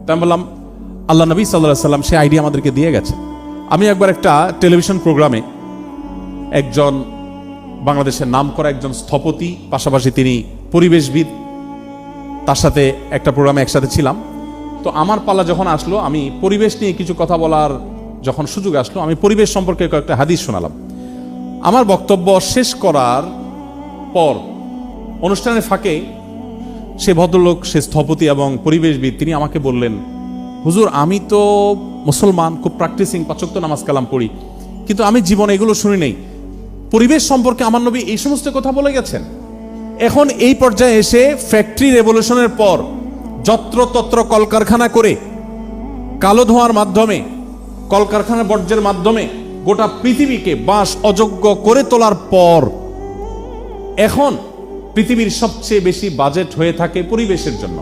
তাই আমি বললাম আল্লাহ নবী সাল্লাল্লাহু আলাইহি সাল্লাম সে আইডিয়া আমাদেরকে দিয়ে গেছেন। আমি একবার একটা টেলিভিশন প্রোগ্রামে একজন বাংলাদেশের নামকরা একজন স্থপতি, পাশাপাশি তিনি পরিবেশবিদ, তার সাথে একটা প্রোগ্রামে একসাথে ছিলাম। তো আমার পালা যখন আসলো, আমি পরিবেশ নিয়ে কিছু কথা বলার যখন সুযোগ আসলো, আমি পরিবেশ সম্পর্কে কয়েকটা হাদিস শোনালাম। আমার বক্তব্য শেষ করার পর অনুষ্ঠানের ফাঁকে সে ভদ্রলোক, সে স্থপতি এবং পরিবেশবিদ, তিনি আমাকে বললেন, হুজুর আমি তো মুসলমান, খুব প্র্যাকটিসিং, ৫ ওয়াক্ত নামাজ কালাম পড়ি, কিন্তু আমি জীবনে এগুলো শুনি নাই। পরিবেশ সম্পর্কে আমার নবী এই সমস্ত কথা বলে গেছেন। এখন এই পর্যায়ে এসে ফ্যাক্টরি রেভলিউশনের পর যত্রতত্র কলকারখানা করে কালো ধোঁয়ার মাধ্যমে, কলকারখানার বর্জ্যের মাধ্যমে গোটা পৃথিবীকে বাস অযোগ্য করে তোলার পর এখন পৃথিবীর সবচেয়ে বেশি বাজেট হয়ে থাকে পরিবেশের জন্য।